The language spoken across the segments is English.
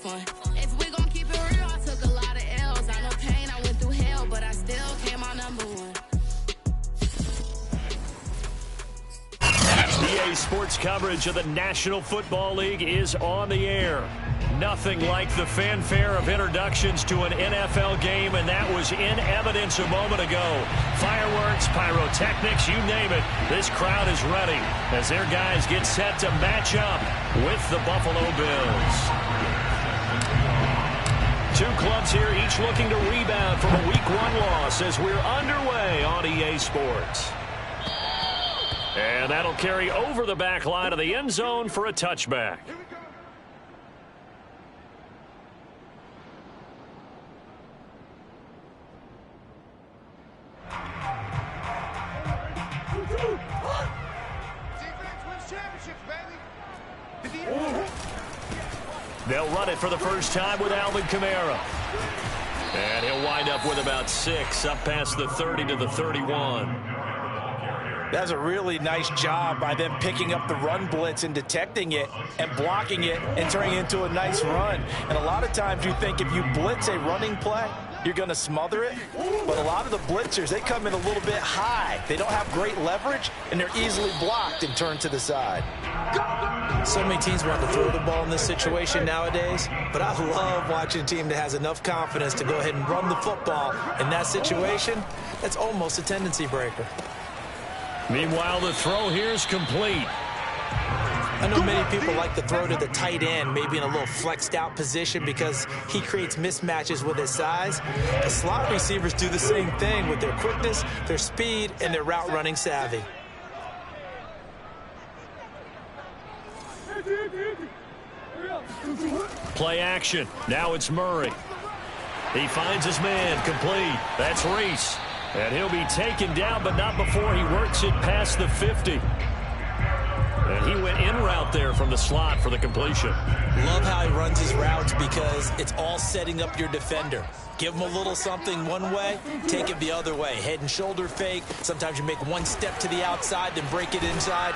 fun. If we gon' keep it real, I took a lot of L's. I know pain, I went through hell, but I still came out #1. EA Sports coverage of the National Football League is on the air. Nothing like the fanfare of introductions to an NFL game, and that was in evidence a moment ago. Fireworks, pyrotechnics, you name it. This crowd is ready as their guys get set to match up with the Buffalo Bills. Two clubs here, each looking to rebound from a Week 1 loss as we're underway on EA Sports. And that'll carry over the back line of the end zone for a touchback. They'll run it for the first time with Alvin Kamara. And he'll wind up with about 6, up past the 30 to the 31. That's a really nice job by them picking up the run blitz and detecting it and blocking it and turning it into a nice run. And a lot of times you think if you blitz a running play, you're going to smother it. But a lot of the blitzers, they come in a little bit high. They don't have great leverage, and they're easily blocked and turned to the side. So many teams want to throw the ball in this situation nowadays, but I love watching a team that has enough confidence to go ahead and run the football. In that situation, that's almost a tendency breaker. Meanwhile, the throw here is complete. I know many people like to throw to the tight end, maybe in a little flexed out position because he creates mismatches with his size. The slot receivers do the same thing with their quickness, their speed, and their route running savvy. Play action. Now it's Murray. He finds his man. Complete. That's Reese. And he'll be taken down, but not before he works it past the 50. And he went in route there from the slot for the completion. Love how he runs his routes because it's all setting up your defender. Give him a little something one way, take it the other way. Head and shoulder fake. Sometimes you make one step to the outside, then break it inside.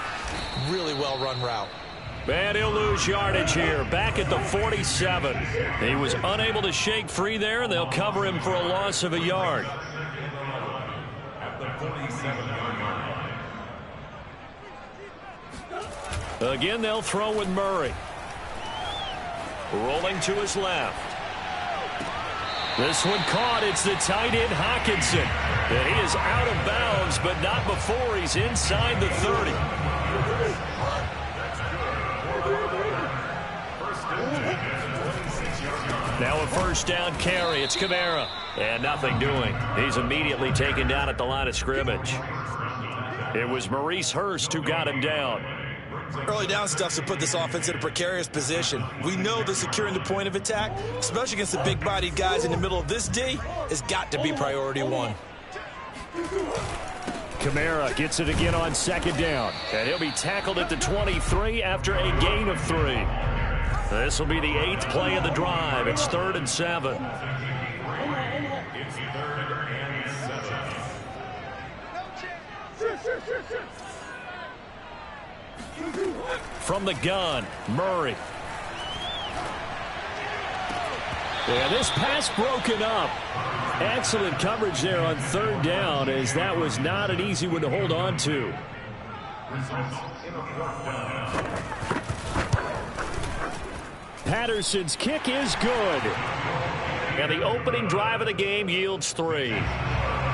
Really well run route. And he'll lose yardage here, back at the 47. He was unable to shake free there, and they'll cover him for a loss of a yard. Again, they'll throw with Murray. Rolling to his left. This one caught. It's the tight end, Hockenson. And he is out of bounds, but not before he's inside the 30. Now a first down carry. It's Kamara. And nothing doing. He's immediately taken down at the line of scrimmage. It was Maurice Hurst who got him down. Early down stuff to put this offense in a precarious position. We know that securing the point of attack, especially against the big-bodied guys in the middle of this D, has got to be priority one. Kamara gets it again on second down. And he'll be tackled at the 23 after a gain of 3. This will be the 8th play of the drive. It's 3rd and 7. From the gun, Murray. Yeah, this pass broken up. Excellent coverage there on 3rd down, as that was not an easy one to hold on to. Patterson's kick is good. And the opening drive of the game yields 3.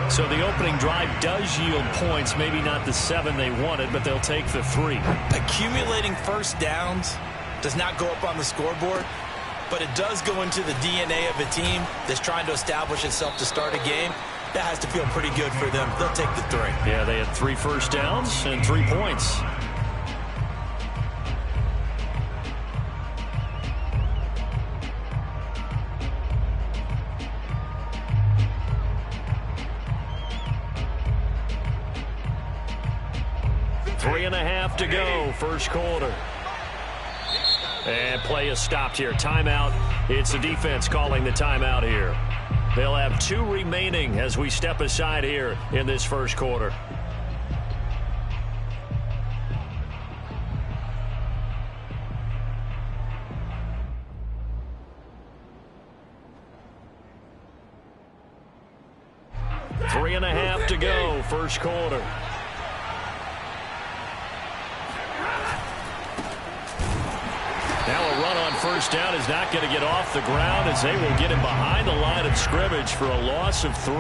So the opening drive does yield points, maybe not the 7 they wanted, but they'll take the 3. Accumulating first downs does not go up on the scoreboard, but it does go into the DNA of a team that's trying to establish itself to start a game. That has to feel pretty good for them. They'll take the 3. Yeah, they had 3 first downs and 3 points. Three and a half to go, first quarter. And play is stopped here. Timeout. It's the defense calling the timeout here. They'll have 2 remaining as we step aside here in this first quarter. 3.5 to go, first quarter. Now a run on first down is not going to get off the ground as they will get him behind the line of scrimmage for a loss of 3.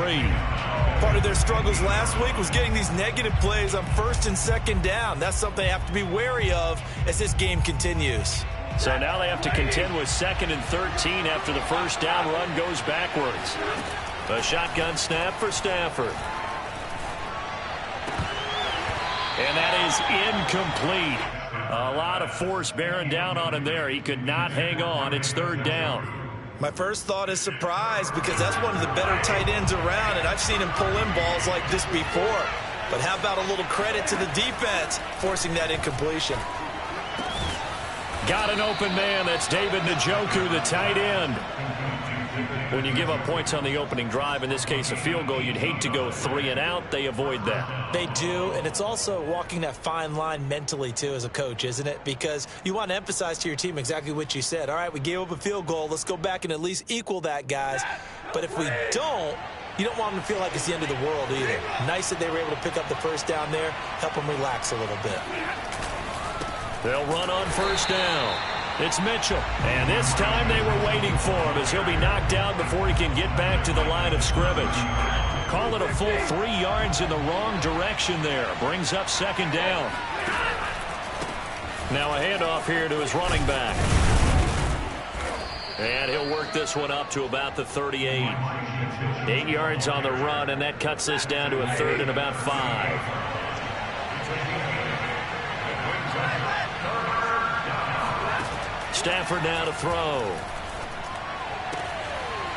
Part of their struggles last week was getting these negative plays on first and second down. That's something they have to be wary of as this game continues. So now they have to contend with 2nd and 13 after the first down run goes backwards. A shotgun snap for Stafford. And that is incomplete. A lot of force bearing down on him there. He could not hang on. It's 3rd down. My first thought is surprise because that's one of the better tight ends around, and I've seen him pull in balls like this before. But how about a little credit to the defense forcing that incompletion? Got an open man. That's David Njoku, the tight end. When you give up points on the opening drive, in this case a field goal, you'd hate to go 3 and out. They avoid that. They do, and it's also walking that fine line mentally, too, as a coach, isn't it? Because you want to emphasize to your team exactly what you said. All right, we gave up a field goal. Let's go back and at least equal that, guys. But if we don't, you don't want them to feel like it's the end of the world either. Nice that they were able to pick up the first down there, help them relax a little bit. They'll run on first down. It's Mitchell, and this time they were waiting for him as he'll be knocked down before he can get back to the line of scrimmage. Call it a full 3 yards in the wrong direction there. Brings up 2nd down. Now a handoff here to his running back. And he'll work this one up to about the 38. 8 yards on the run, and that cuts this down to a 3rd and about 5. Stafford now to throw.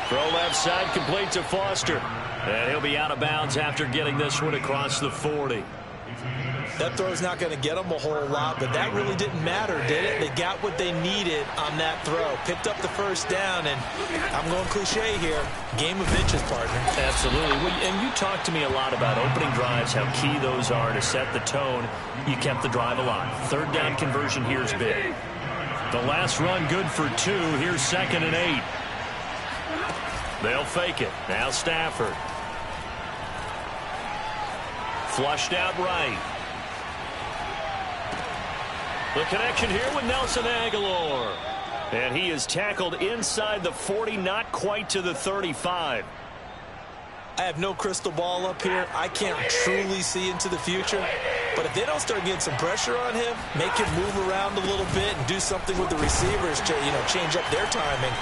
Throw left side, complete to Foster. And he'll be out of bounds after getting this one across the 40. That throw's not going to get them a whole lot, but that really didn't matter, did it? They got what they needed on that throw. Picked up the first down, and I'm going cliche here. Game of inches, partner. Absolutely. Well, and you talked to me a lot about opening drives, how key those are to set the tone. You kept the drive alive. 3rd down conversion here is big. The last run good for 2. Here's 2nd and 8. They'll fake it. Now Stafford. Flushed out right. The connection here with Nelson Aguilar. And he is tackled inside the 40, not quite to the 35. I have no crystal ball up here. I can't truly see into the future. But if they don't start getting some pressure on him, make him move around a little bit and do something with the receivers to, change up their timing,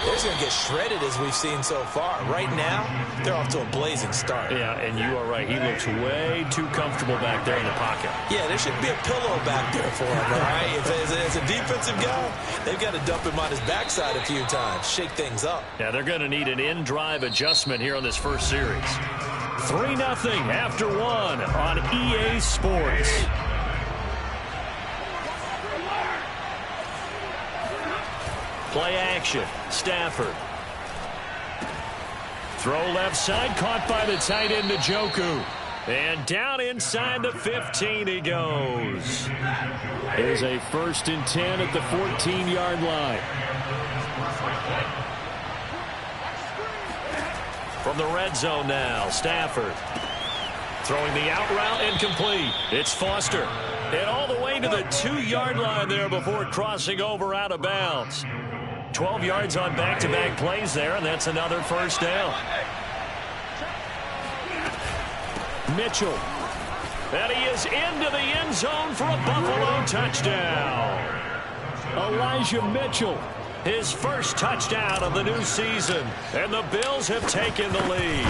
they're just going to get shredded as we've seen so far. Right now, they're off to a blazing start. Yeah, and you are right. He looks way too comfortable back there in the pocket. Yeah, there should be a pillow back there for him, all right? As a defensive guy, they've got to dump him on his backside a few times, shake things up. Yeah, they're going to need an in-drive adjustment here on this first series. 3-0 after 1 on EA Sports. Play action. Stafford. Throw left side, caught by the tight end Njoku. And down inside the 15 he goes. Here's a 1st and 10 at the 14-yard line. From the red zone now, Stafford. Throwing the out route incomplete. It's Foster. And all the way to the 2-yard line there before crossing over out of bounds. 12 yards on back-to-back plays there, and that's another first down. Mitchell. And he is into the end zone for a Buffalo touchdown. Elijah Mitchell. His first touchdown of the new season. And the Bills have taken the lead.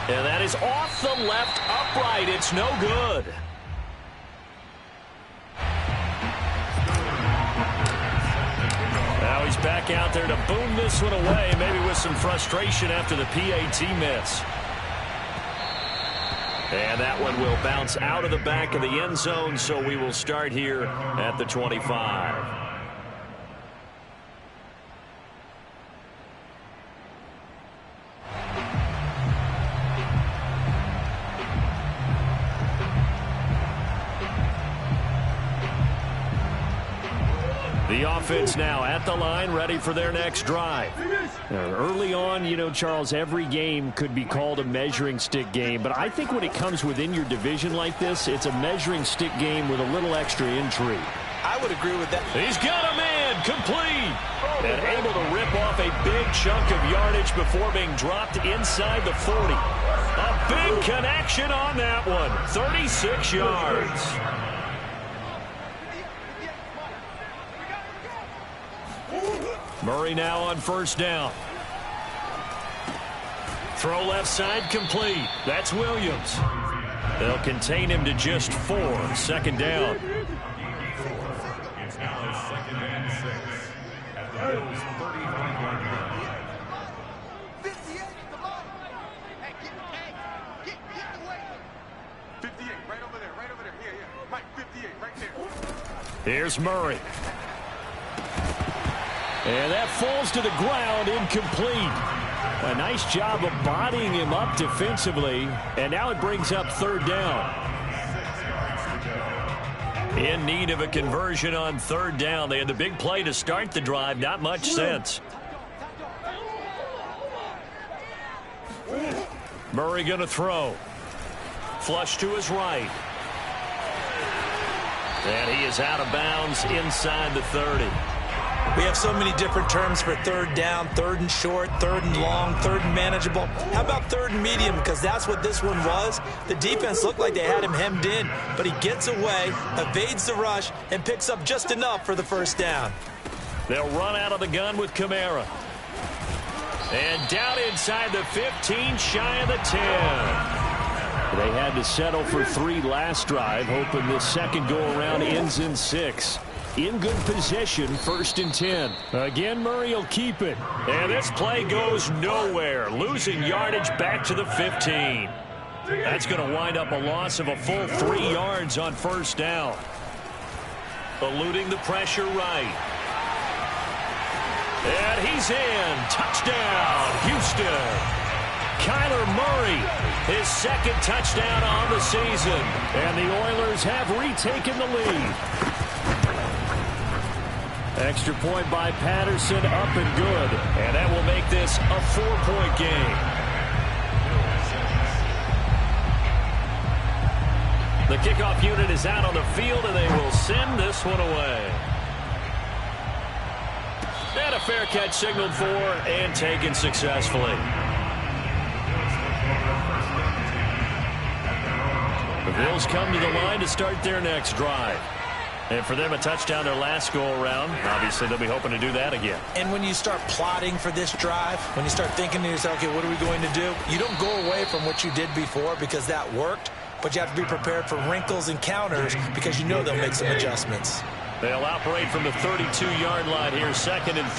And that is off the left upright. It's no good. Now he's back out there to boom this one away, maybe with some frustration after the PAT miss. And that one will bounce out of the back of the end zone, so we will start here at the 25. The The offense now at the line, ready for their next drive. Early on, you know, Charles, every game could be called a measuring stick game, but I think when it comes within your division like this, it's a measuring stick game with a little extra intrigue. I would agree with that. He's got a man, complete, and able to rip off a big chunk of yardage before being dropped inside the 40. A big connection on that one, 36 yards. Murray now on first down. Throw left side complete. That's Williams. They'll contain him to just 4. Second down. It's now second and 6 at the Bills' 35-yard line. 58, come on. Hey, get the way. 58, right over there. Yeah. Mike, 58, right there. Here's Murray. And that falls to the ground, incomplete. A nice job of bodying him up defensively. And now it brings up third down. In need of a conversion on third down. They had the big play to start the drive. Not much sense. Murray going to throw. Flush to his right. And he is out of bounds inside the 30. We have so many different terms for third down, third and short, third and long, third and manageable. How about third and medium? Because that's what this one was. The defense looked like they had him hemmed in, but he gets away, evades the rush, and picks up just enough for the first down. They'll run out of the gun with Kamara. And down inside the 15, shy of the 10. They had to settle for 3 last drive, hoping this second go-around ends in 6. In good position, 1st and 10. Again, Murray will keep it. And this play goes nowhere. Losing yardage back to the 15. That's going to wind up a loss of a full 3 yards on first down. Eluding the pressure right. And he's in. Touchdown, Houston. Kyler Murray, his 2nd touchdown on the season. And the Oilers have retaken the lead. Extra point by Patterson, up and good. And that will make this a 4-point game. The kickoff unit is out on the field, and they will send this one away. And a fair catch signaled for and taken successfully. The Bills come to the line to start their next drive. And for them, a touchdown their last go-around. Obviously, they'll be hoping to do that again. And when you start plotting for this drive, when you start thinking to yourself, okay, what are we going to do? You don't go away from what you did before because that worked, but you have to be prepared for wrinkles and counters because you know they'll make some adjustments. They'll operate from the 32-yard line here, 2nd and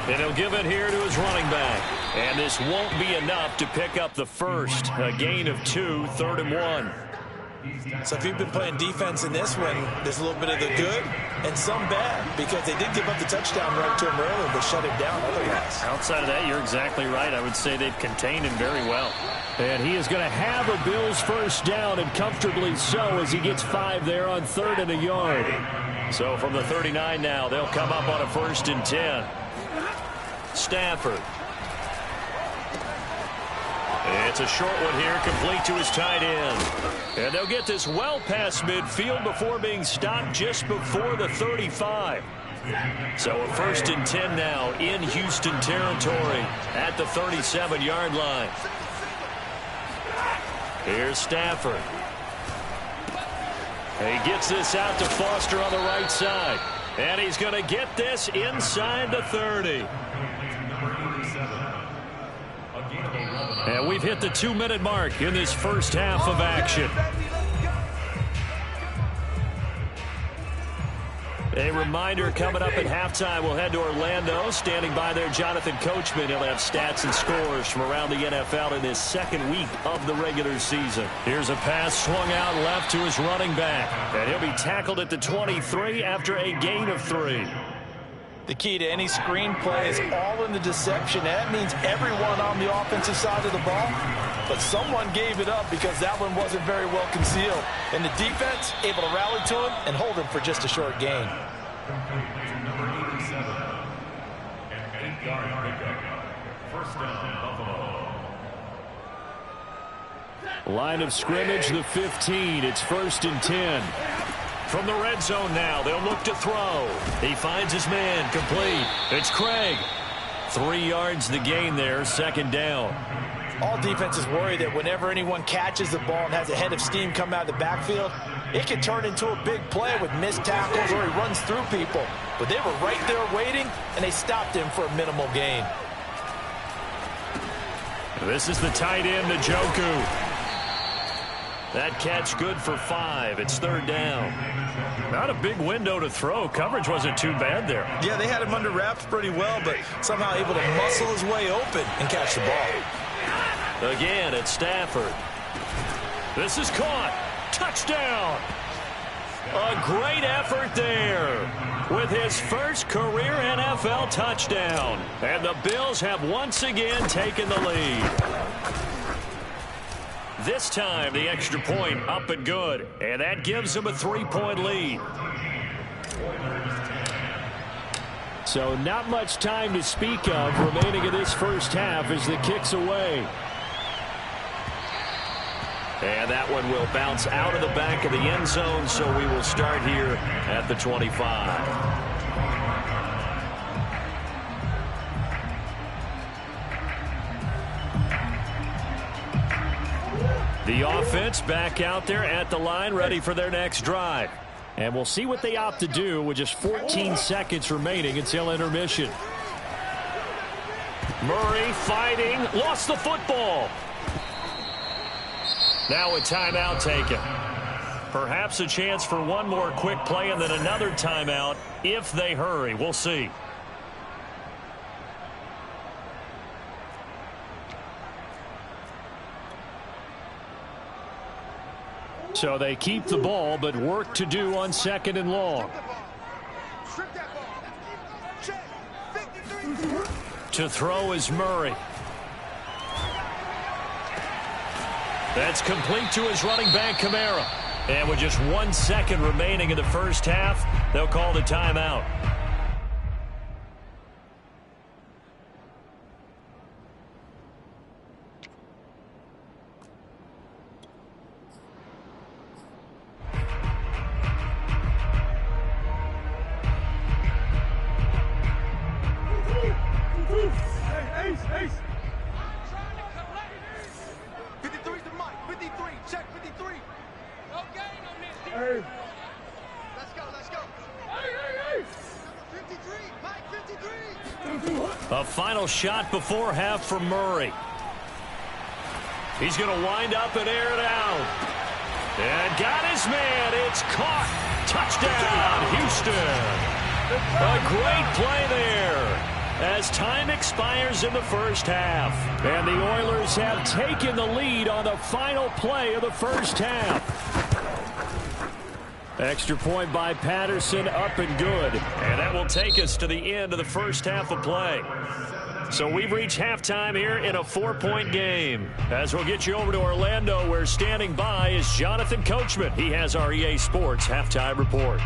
3. And he'll give it here to his running back. And this won't be enough to pick up the first. A gain of 2, 3rd and 1. So if you've been playing defense in this one, there's a little bit of the good and some bad because they did give up the touchdown run to him earlier but shut him down otherwise. Outside of that, you're exactly right. I would say they've contained him very well. And he is going to have a Bills first down, and comfortably so, as he gets 5 there on 3rd and a yard. So from the 39 now, they'll come up on a 1st and 10. Stafford. It's a short one here, complete to his tight end. And they'll get this well past midfield before being stopped just before the 35. So a 1st and 10 now in Houston territory at the 37-yard line. Here's Stafford. He gets this out to Foster on the right side. And he's going to get this inside the 30. And we've hit the 2-minute mark in this first half of action. A reminder, coming up at halftime, we'll head to Orlando. Standing by there, Jonathan Coachman. He'll have stats and scores from around the NFL in his 2nd week of the regular season. Here's a pass swung out left to his running back. And he'll be tackled at the 23 after a gain of 3. The key to any screen play is all in the deception. That means everyone on the offensive side of the ball but someone gave it up because that one wasn't very well concealed. And the defense able to rally to him and hold him for just a short gain. Number 87, an 8-yard pickup. First down, Buffalo. Line of scrimmage, the 15. It's 1st and 10. From the red zone now, they'll look to throw. He finds his man, complete. It's Craig. 3 yards the gain there, 2nd down. All defenses worry that whenever anyone catches the ball and has a head of steam come out of the backfield, it can turn into a big play with missed tackles or he runs through people. But they were right there waiting, and they stopped him for a minimal gain. This is the tight end, Njoku. That catch good for 5. It's 3rd down. Not a big window to throw. Coverage wasn't too bad there. Yeah, they had him under wraps pretty well, but somehow able to muscle his way open and catch the ball. Again, it's Stafford. This is caught. Touchdown. A great effort there with his first career NFL touchdown. And the Bills have once again taken the lead. This time, the extra point up and good. And that gives them a 3-point lead. So not much time to speak of remaining in this first half as the kick's away. And that one will bounce out of the back of the end zone, so we will start here at the 25. The offense back out there at the line, ready for their next drive. And we'll see what they opt to do with just 14 seconds remaining until intermission. Murray fighting, lost the football. Now a timeout taken. Perhaps a chance for one more quick play and then another timeout if they hurry. We'll see. So they keep the ball, but work to do on 2nd and long. To throw is Murray. That's complete to his running back, Kamara. And with just 1 second remaining in the first half, they'll call the timeout. A final shot before half from Murray. He's going to wind up and air it out. And got his man. It's caught. Touchdown, Houston. A great play there as time expires in the first half. And the Oilers have taken the lead on the final play of the first half. Extra point by Patterson, up and good. And that will take us to the end of the first half of play. So we've reached halftime here in a 4-point game. As we'll get you over to Orlando, where standing by is Jonathan Coachman. He has our EA Sports halftime report.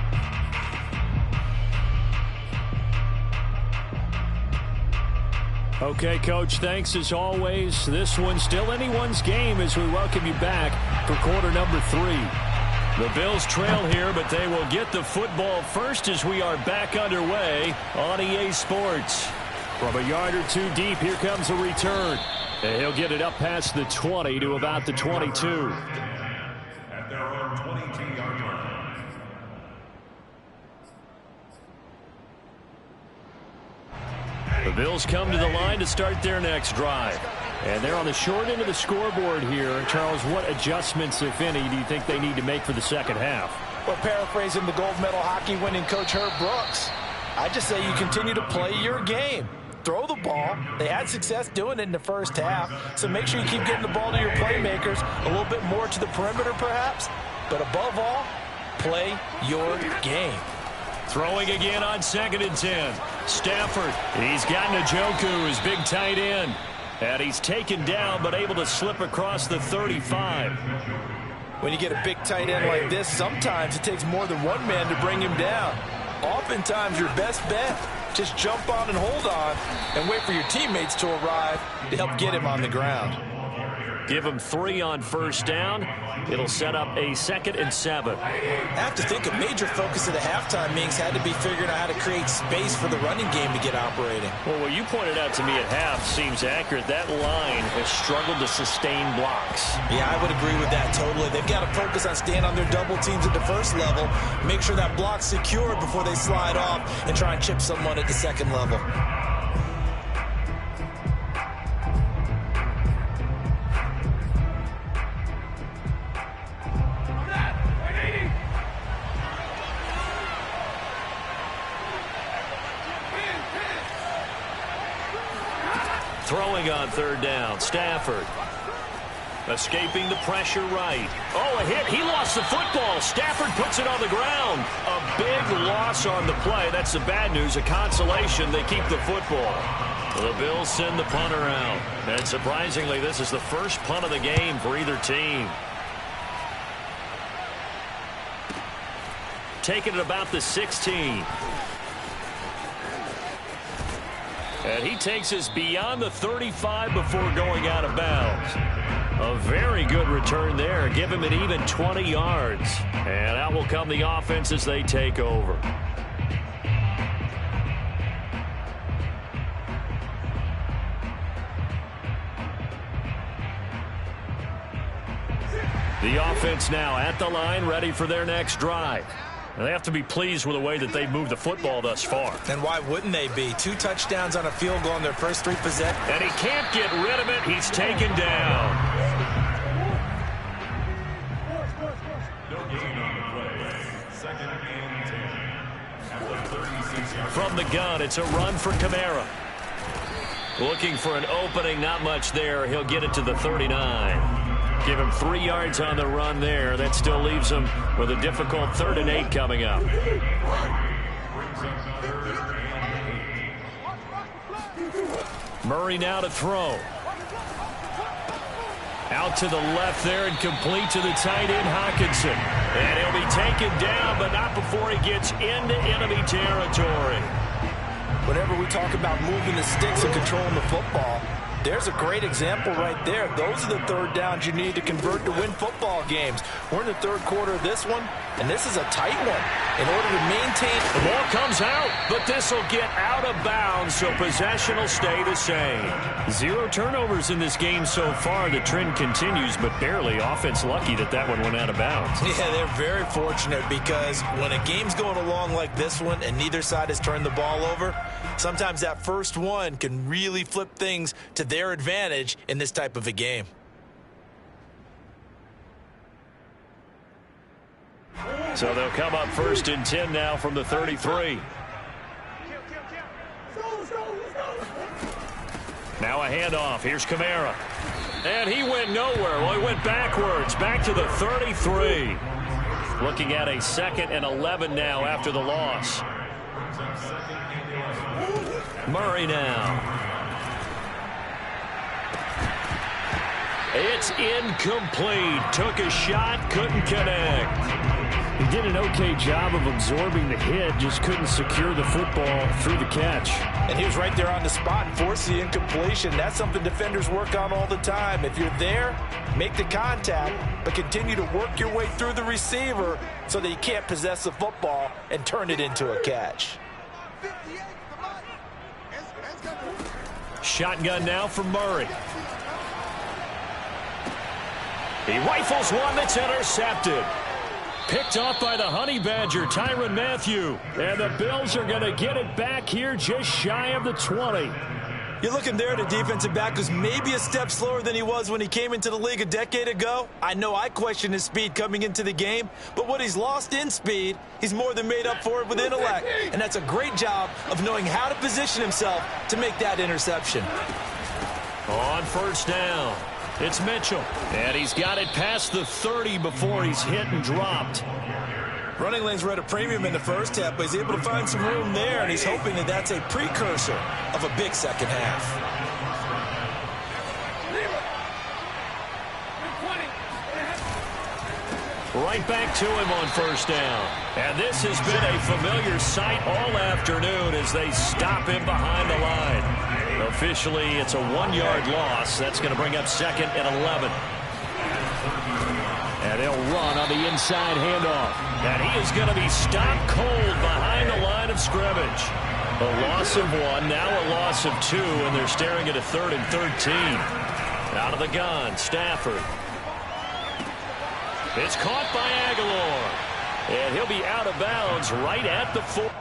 Okay, Coach, thanks as always. This one's still anyone's game as we welcome you back for quarter number 3. The Bills trail here, but they will get the football first as we are back underway on EA Sports. From a yard or two deep, here comes a return. And he'll get it up past the 20 to about the 22. At their own 22-yard line. The Bills come to the line to start their next drive. And they're on the short end of the scoreboard here. Charles, what adjustments, if any, do you think they need to make for the second half? Well, paraphrasing the gold medal hockey winning coach Herb Brooks, I just say you continue to play your game. Throw the ball. They had success doing it in the first half, so make sure you keep getting the ball to your playmakers, a little bit more to the perimeter perhaps, but above all, play your game. Throwing again on 2nd and 10. Stafford, he's got Njoku, his big tight end. And he's taken down, but able to slip across the 35. When you get a big tight end like this, sometimes it takes more than one man to bring him down. Oftentimes, your best bet, just jump on and hold on and wait for your teammates to arrive to help get him on the ground. Give him 3 on first down. It'll set up a 2nd and 7. I have to think a major focus of the halftime meetings had to be figuring out how to create space for the running game to get operating. Well, what you pointed out to me at half seems accurate. That line has struggled to sustain blocks. Yeah, I would agree with that totally. They've got to focus on staying on their double teams at the first level, make sure that block's secured before they slide off, and try and chip someone at the second level. Throwing on 3rd down, Stafford. Escaping the pressure right. Oh, a hit. He lost the football. Stafford puts it on the ground. A big loss on the play. That's the bad news. A consolation. They keep the football. The Bills send the punter out. And surprisingly, this is the first punt of the game for either team. Taking it about the 16. And he takes us beyond the 35 before going out of bounds. A very good return there. Give him an even 20 yards. And out will come the offense as they take over. The offense now at the line, ready for their next drive. They have to be pleased with the way that they've moved the football thus far. And why wouldn't they be? 2 touchdowns on a field goal in their first 3 possessions. And he can't get rid of it. He's taken down. No gain on the play. 2nd and 10. At the 36-yard. From the gun, it's a run for Kamara. Looking for an opening, not much there. He'll get it to the 39. Give him 3 yards on the run there. That still leaves him with a difficult 3rd and 8 coming up. Murray now to throw. Out to the left there and complete to the tight end, Hockenson. And he'll be taken down, but not before he gets into enemy territory. Whenever we talk about moving the sticks and controlling the football, there's a great example right there. Those are the 3rd downs you need to convert to win football games. We're in the 3rd quarter of this one, and this is a tight one. In order to maintain... The ball comes out, but this will get out of bounds, so possession will stay the same. 0 turnovers in this game so far. The trend continues, but barely. Offense lucky that one went out of bounds. Yeah, they're very fortunate because when a game's going along like this one and neither side has turned the ball over, sometimes that first one can really flip things to their advantage in this type of a game. So they'll come up 1st and 10 now from the 33. Now a handoff. Here's Kamara. And he went nowhere. Well, he went backwards. Back to the 33. Looking at a 2nd and 11 now after the loss. Murray now. It's incomplete. Took a shot, couldn't connect. He did an okay job of absorbing the hit, just couldn't secure the football through the catch. And he was right there on the spot and forced the incompletion. That's something defenders work on all the time. If you're there, make the contact, but continue to work your way through the receiver so that you can't possess the football and turn it into a catch. Shotgun now for Murray. He rifles one that's intercepted. Picked off by the Honey Badger, Tyrann Mathieu. And the Bills are going to get it back here just shy of the 20. You're looking there at a defensive back who's maybe a step slower than he was when he came into the league a decade ago. I know I questioned his speed coming into the game, but what he's lost in speed, he's more than made up for it with intellect. And that's a great job of knowing how to position himself to make that interception. On 1st down. It's Mitchell, and he's got it past the 30 before he's hit and dropped. Running lanes were at a premium in the first half, but he's able to find some room there, and he's hoping that that's a precursor of a big second half. Right back to him on first down. And this has been a familiar sight all afternoon as they stop him behind the line. Officially, it's a 1-yard loss. That's going to bring up second and 11. And he'll run on the inside handoff. And he is going to be stopped cold behind the line of scrimmage. A loss of 1, now a loss of 2, and they're staring at a 3rd and 13. Out of the gun, Stafford. It's caught by Aguilar. And he'll be out of bounds right at the 4.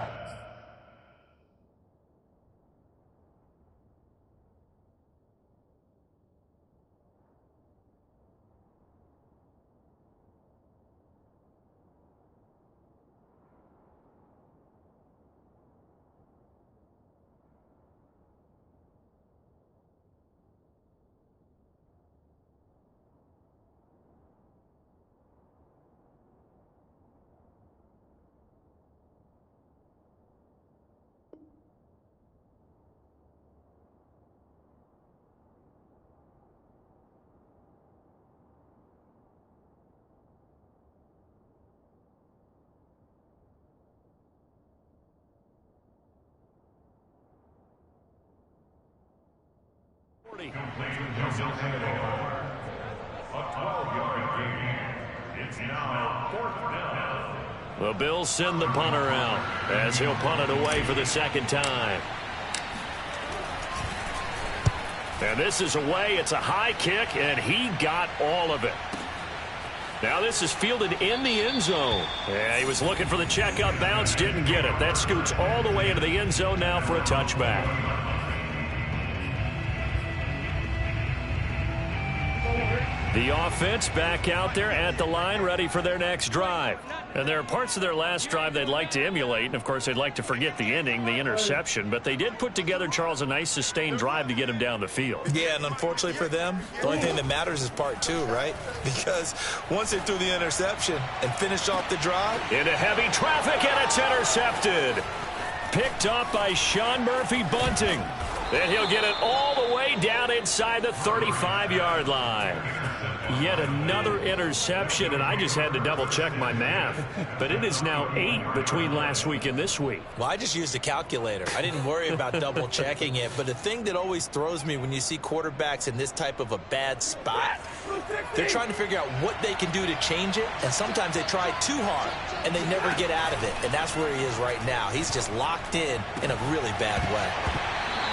A 12-yard gain. It's now 4th down. The Bills send the punter out as he'll punt it away for the second time. And this is away. It's a high kick, and he got all of it. Now this is fielded in the end zone. Yeah, he was looking for the checkup bounce, didn't get it. That scoots all the way into the end zone now for a touchback. The offense back out there at the line, ready for their next drive. And there are parts of their last drive they'd like to emulate, and of course they'd like to forget the ending, the interception, but they did put together, Charles, a nice sustained drive to get him down the field. Yeah, and unfortunately for them, the only thing that matters is part 2, right? Because once they threw the interception and finished off the drive. Into heavy traffic, and it's intercepted. Picked up by Sean Murphy-Bunting. And he'll get it all the way down inside the 35-yard line. Yet another interception, and I just had to double-check my math. But it is now 8 between last week and this week. Well, I just used a calculator. I didn't worry about double-checking it. But the thing that always throws me when you see quarterbacks in this type of a bad spot, they're trying to figure out what they can do to change it. And sometimes they try too hard, and they never get out of it. And that's where he is right now. He's just locked in a really bad way.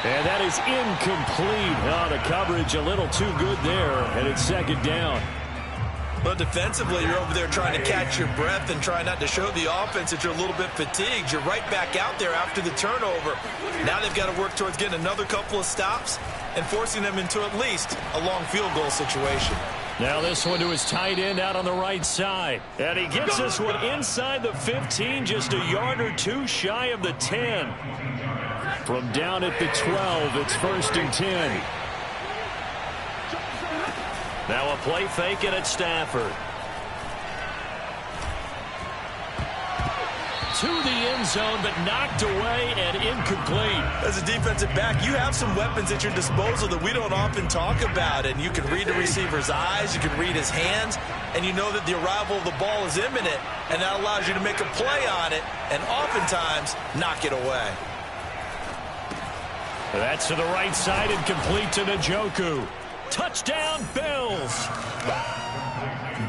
And that is incomplete. Oh, the coverage a little too good there, and it's second down. But defensively, you're over there trying to catch your breath and try not to show the offense that you're a little bit fatigued. You're right back out there after the turnover. Now they've got to work towards getting another couple of stops and forcing them into at least a long field goal situation. Now this one to his tight end out on the right side. And he gets this one inside the 15, just a yard or two shy of the 10. From down at the 12, it's 1st and 10. Now a play fake, and it's Stafford. To the end zone, but knocked away and incomplete. As a defensive back, you have some weapons at your disposal that we don't often talk about. And you can read the receiver's eyes, you can read his hands, and you know that the arrival of the ball is imminent, and that allows you to make a play on it and oftentimes knock it away. That's to the right side and complete to Njoku. Touchdown, Bills.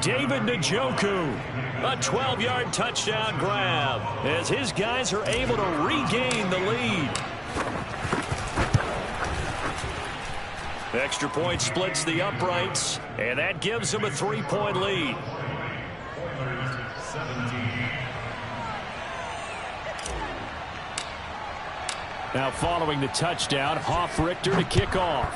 David Njoku. A 12-yard touchdown grab as his guys are able to regain the lead. Extra point splits the uprights, and that gives them a 3-point lead. Now following the touchdown, Hoff-Richter to kick off.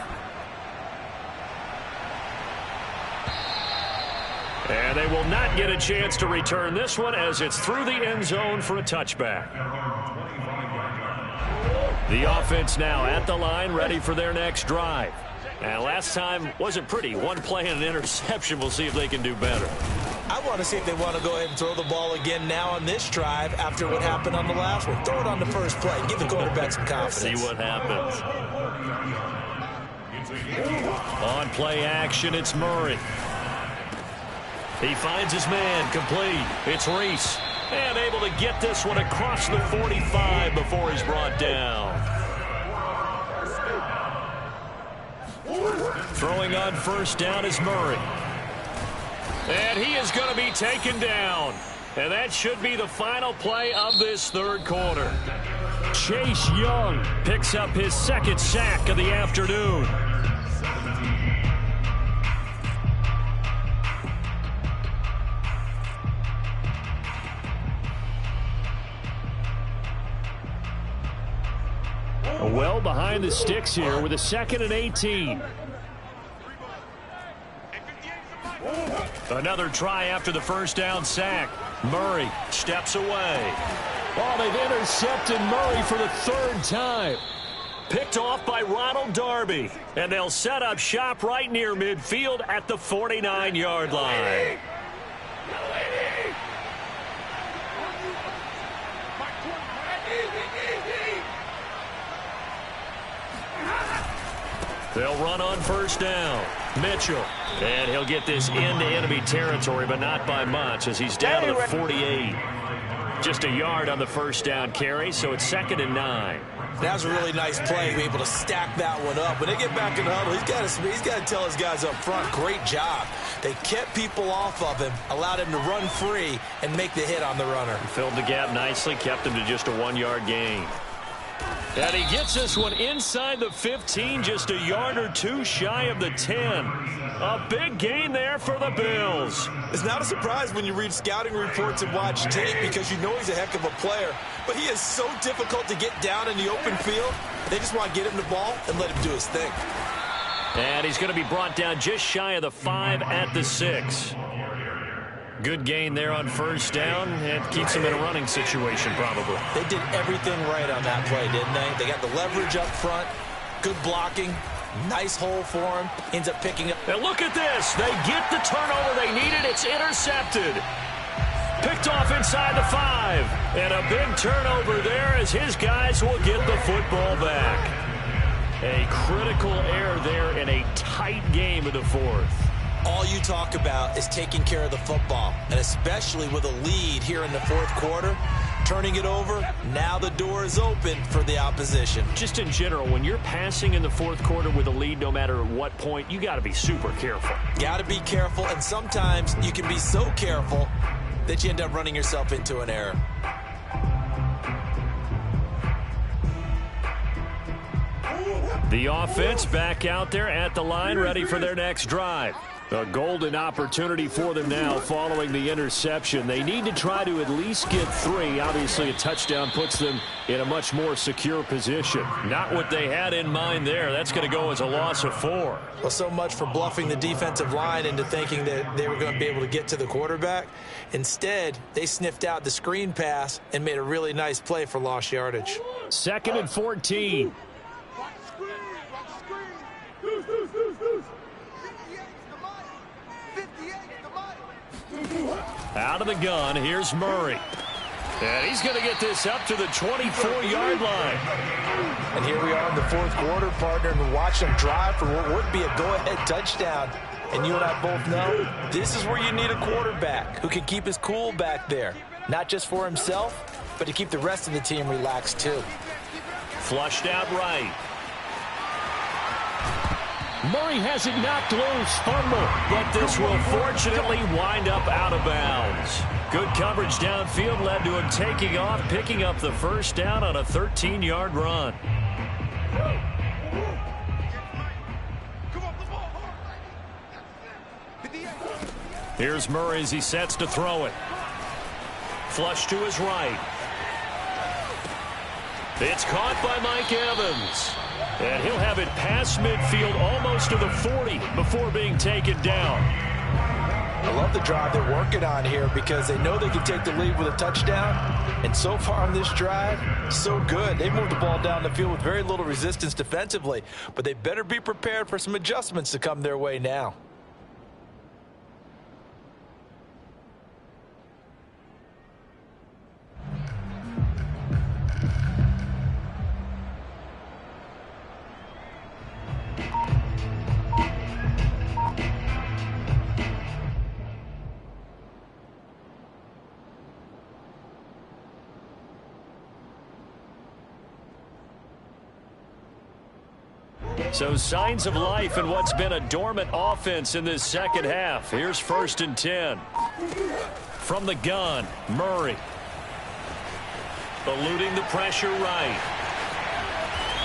And they will not get a chance to return this one as it's through the end zone for a touchback. The offense now at the line, ready for their next drive. And last time wasn't pretty. One play and an interception. We'll see if they can do better. I want to see if they want to go ahead and throw the ball again now on this drive after what happened on the last one. Throw it on the first play. Give the quarterback some confidence. See what happens. On play action, it's Murray. He finds his man, complete. It's Reese. And able to get this one across the 45 before he's brought down. Throwing on first down is Murray. And he is going to be taken down. And that should be the final play of this third quarter. Chase Young picks up his second sack of the afternoon. Well behind the sticks here with a 2nd and 18. Another try after the first down sack. Murray steps away. Oh, they've intercepted Murray for the 3rd time. Picked off by Ronald Darby. And they'll set up shop right near midfield at the 49-yard line. They'll run on first down. Mitchell. And he'll get this into enemy territory, but not by much as he's down to the 48. Just a yard on the first down carry, so it's 2nd and 9. That was a really nice play, be able to stack that one up. When they get back in the huddle, he's got to tell his guys up front, great job. They kept people off of him, allowed him to run free, and make the hit on the runner. Filled the gap nicely, kept him to just a 1-yard gain. And he gets this one inside the 15, just a yard or two shy of the 10. A big gain there for the Bills. It's not a surprise when you read scouting reports and watch tape because you know he's a heck of a player. But he is so difficult to get down in the open field. They just want to get him the ball and let him do his thing. And he's going to be brought down just shy of the 5 at the 6. Good gain there on first down. It keeps him in a running situation, probably. They did everything right on that play, didn't they? They got the leverage up front, good blocking, nice hole for him, ends up picking up. And look at this. They get the turnover they needed. It's intercepted. Picked off inside the 5. And a big turnover there as his guys will get the football back. A critical error there in a tight game of the 4th. All you talk about is taking care of the football, and especially with a lead here in the 4th quarter, turning it over, now the door is open for the opposition. Just in general, when you're passing in the 4th quarter with a lead, no matter at what point, you got to be super careful. Got to be careful, and sometimes you can be so careful that you end up running yourself into an error. The offense back out there at the line, ready for their next drive. A golden opportunity for them now following the interception. They need to try to at least get 3. Obviously, a touchdown puts them in a much more secure position. Not what they had in mind there. That's going to go as a loss of 4. Well, so much for bluffing the defensive line into thinking that they were going to be able to get to the quarterback. Instead, they sniffed out the screen pass and made a really nice play for lost yardage. 2nd and 14. Out of the gun, here's Murray. And he's going to get this up to the 24-yard line. And here we are in the 4th quarter, partner, and watch them drive for what would be a go-ahead touchdown. And you and I both know this is where you need a quarterback who can keep his cool back there. Not just for himself, but to keep the rest of the team relaxed too. Flushed out right. Murray has it knocked loose, fumble, but this will fortunately wind up out of bounds. Good coverage downfield led to him taking off, picking up the first down on a 13-yard run. Here's Murray as he sets to throw it. Flush to his right. It's caught by Mike Evans. And he'll have it past midfield almost to the 40 before being taken down. I love the drive they're working on here because they know they can take the lead with a touchdown. And so far on this drive, so good. They moved the ball down the field with very little resistance defensively. But they better be prepared for some adjustments to come their way now. So signs of life in what's been a dormant offense in this second half. Here's 1st and 10. From the gun, Murray. Eluding the pressure right.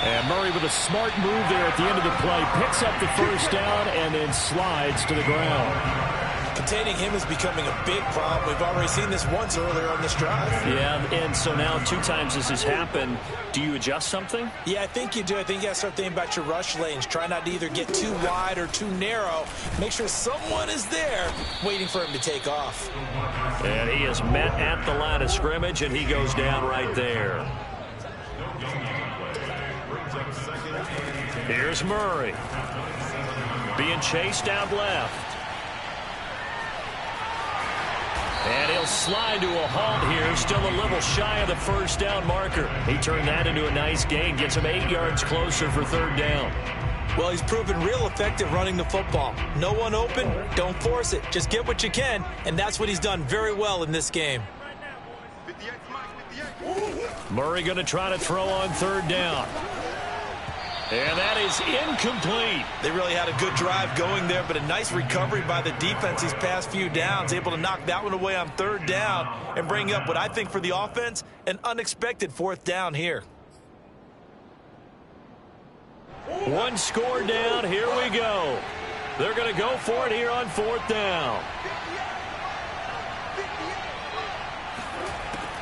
And Murray with a smart move there at the end of the play. Picks up the first down and then slides to the ground. Containing him is becoming a big problem. We've already seen this once earlier on this drive. Yeah, and so now 2 times this has happened. Do you adjust something? Yeah, I think you do. I think you got to start thinking about your rush lanes. Try not to either get too wide or too narrow. Make sure someone is there waiting for him to take off. And he is met at the line of scrimmage, and he goes down right there. Here's Murray. Being chased out left. And he'll slide to a halt here. Still a little shy of the first down marker. He turned that into a nice gain. Gets him 8 yards closer for 3rd down. Well, he's proven real effective running the football. No one open, don't force it. Just get what you can, and that's what he's done very well in this game. Murray going to try to throw on 3rd down. And that is incomplete. They really had a good drive going there, but a nice recovery by the defense these past few downs, able to knock that one away on 3rd down and bring up what I think for the offense, an unexpected 4th down here. 1 score down. Here we go. They're going to go for it here on 4th down.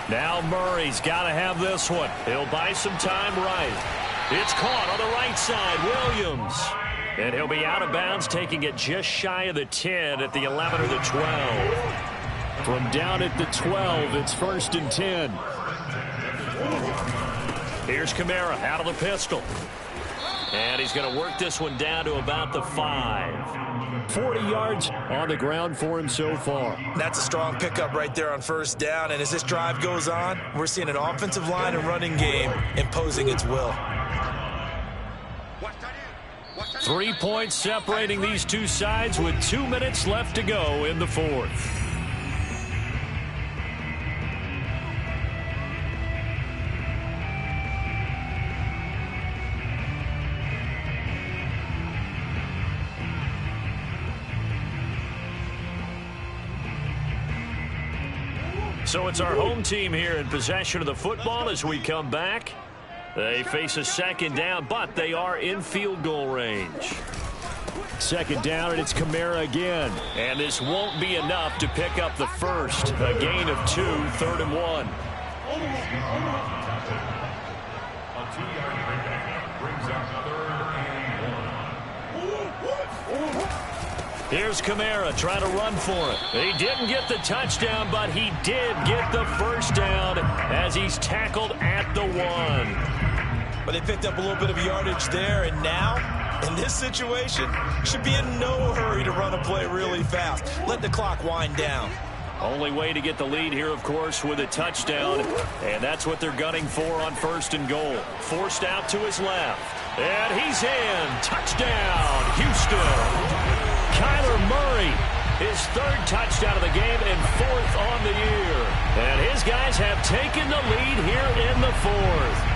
Now Murray's got to have this one. He'll buy some time right. It's caught on the right side. Williams. And he'll be out of bounds, taking it just shy of the 10 at the 11 or the 12. From down at the 12, it's 1st and 10. Here's Kamara out of the pistol. And he's going to work this one down to about the 5. 40 yards on the ground for him so far. That's a strong pickup right there on 1st down. And as this drive goes on, we're seeing an offensive line and running game imposing its will. 3 points separating these two sides with 2 minutes left to go in the 4th. So it's our home team here in possession of the football as we come back. They face a 2nd down, but they are in field goal range. 2nd down, and it's Kamara again. And this won't be enough to pick up the first. A gain of 2, 3rd and 1. A 2-yard pickup brings up 3rd and 1. Here's Kamara trying to run for it. He didn't get the touchdown, but he did get the first down as he's tackled at the 1. But they picked up a little bit of yardage there, and now, in this situation, should be in no hurry to run a play really fast. Let the clock wind down. Only way to get the lead here, of course, with a touchdown, and that's what they're gunning for on 1st and goal. Forced out to his left, and he's in. Touchdown, Houston. Kyler Murray, his 3rd touchdown of the game and 4th on the year. And his guys have taken the lead here in the 4th.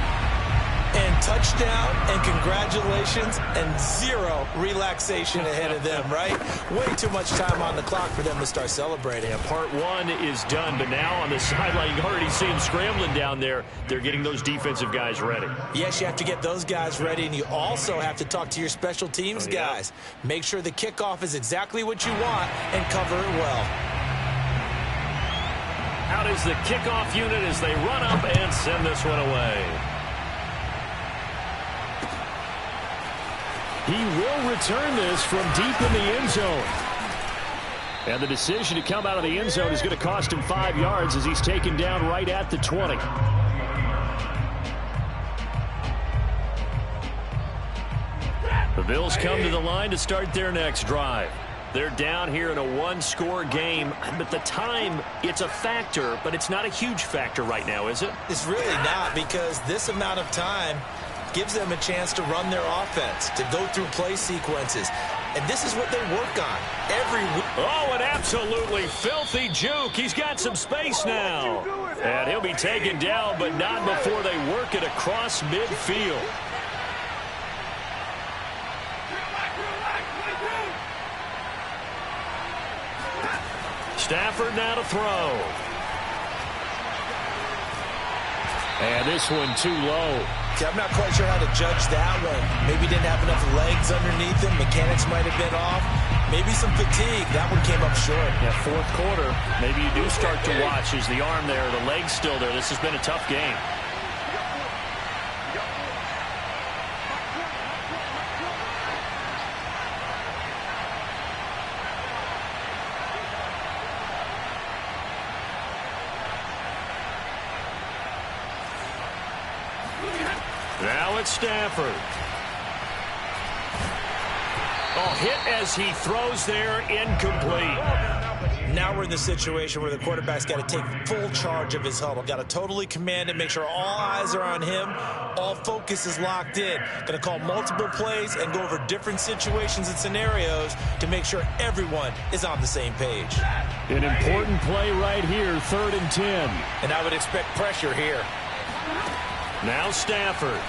And touchdown and congratulations and 0 relaxation ahead of them, right? Way too much time on the clock for them to start celebrating. Yeah, part 1 is done, but now on the sideline, you can already see him scrambling down there. They're getting those defensive guys ready. Yes, you have to get those guys ready, and you also have to talk to your special teams guys. Make sure the kickoff is exactly what you want and cover it well. Out is the kickoff unit as they run up and send this one away. He will return this from deep in the end zone. And the decision to come out of the end zone is going to cost him 5 yards as he's taken down right at the 20. The Bills come to the line to start their next drive. They're down here in a 1-score game, but the time, it's a factor, but it's not a huge factor right now, is it? It's really not, because this amount of time gives them a chance to run their offense, to go through play sequences. And this is what they work on every week. Oh, an absolutely filthy juke. He's got some space now. And he'll be taken down, but not before they work it across midfield. Stafford now to throw. And this one too low. See, I'm not quite sure how to judge that one. Maybe didn't have enough legs underneath him. Mechanics might have been off. Maybe some fatigue. That one came up short. Yeah, fourth quarter. Maybe you do start to watch. Is the arm there? The leg's still there. This has been a tough game. Now it's Stafford. Oh, hit as he throws there, incomplete. Now we're in the situation where the quarterback's got to take full charge of his huddle. Got to totally command it, make sure all eyes are on him. All focus is locked in. Going to call multiple plays and go over different situations and scenarios to make sure everyone is on the same page. An important play right here, 3rd and 10. And I would expect pressure here. Now Stafford.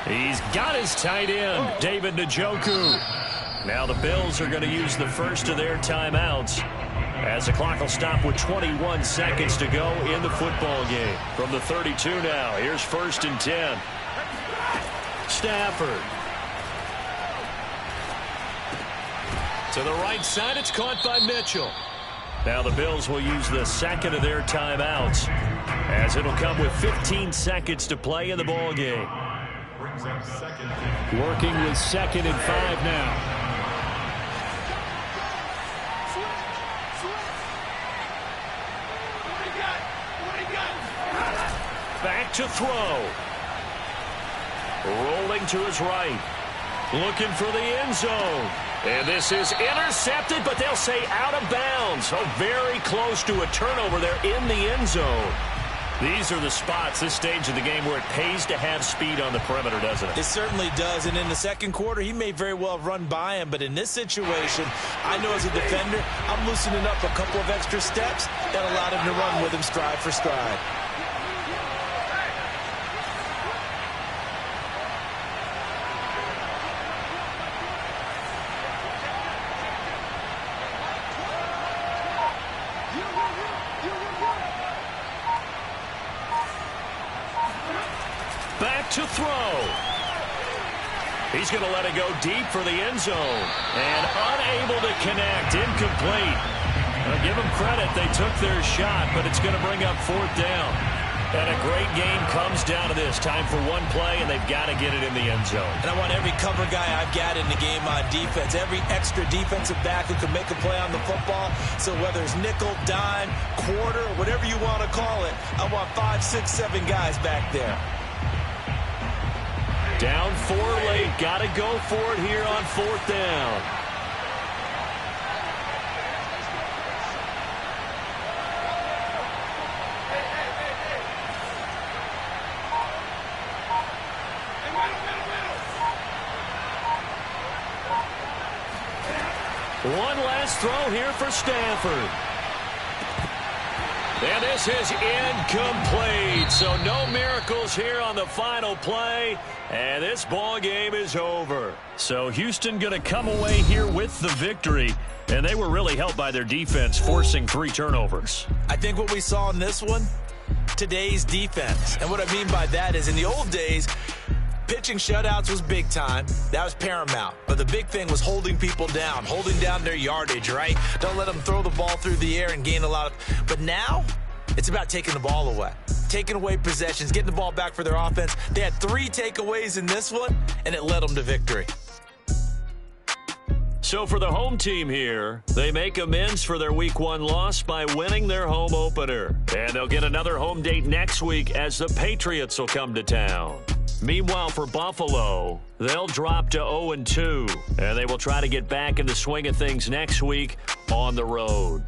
He's got his tight end, David Njoku. Now the Bills are going to use the first of their timeouts as the clock will stop with 21 seconds to go in the football game. From the 32 now, here's 1st and 10. Stafford. To the right side, it's caught by Mitchell. Now the Bills will use the second of their timeouts as it'll come with 15 seconds to play in the ball game. Working with 2nd and 5 now. Back to throw. Rolling to his right. Looking for the end zone. And this is intercepted, but they'll say out of bounds. So very close to a turnover there in the end zone. These are the spots, this stage of the game, where it pays to have speed on the perimeter, doesn't it? It certainly does. And in the second quarter, he may very well run by him. But in this situation, I know as a defender, I'm loosening up a couple of extra steps that allowed him to run with him stride for stride. Back to throw. He's going to let it go deep for the end zone. And unable to connect. Incomplete. Well, give them credit. They took their shot, but it's going to bring up 4th down. And a great game comes down to this. Time for one play, and they've got to get it in the end zone. And I want every cover guy I've got in the game on defense. Every extra defensive back who can make a play on the football. So whether it's nickel, dime, quarter, whatever you want to call it, I want 5, 6, 7 guys back there. Down 4 late. Got to go for it here on 4th down. One last throw here for Stafford. And this is incomplete. So no miracles here on the final play. And this ball game is over. So Houston going to come away here with the victory. And they were really helped by their defense, forcing 3 turnovers. I think what we saw in this one, today's defense. And what I mean by that is in the old days, pitching shutouts was big time. That was paramount. But the big thing was holding people down, holding down their yardage, right? Don't let them throw the ball through the air and gain a lot of... But now, it's about taking the ball away. Taking away possessions, getting the ball back for their offense. They had 3 takeaways in this one, and it led them to victory. So for the home team here, they make amends for their Week 1 loss by winning their home opener. And they'll get another home date next week as the Patriots will come to town. Meanwhile, for Buffalo, they'll drop to 0-2, and they will try to get back in the swing of things next week on the road.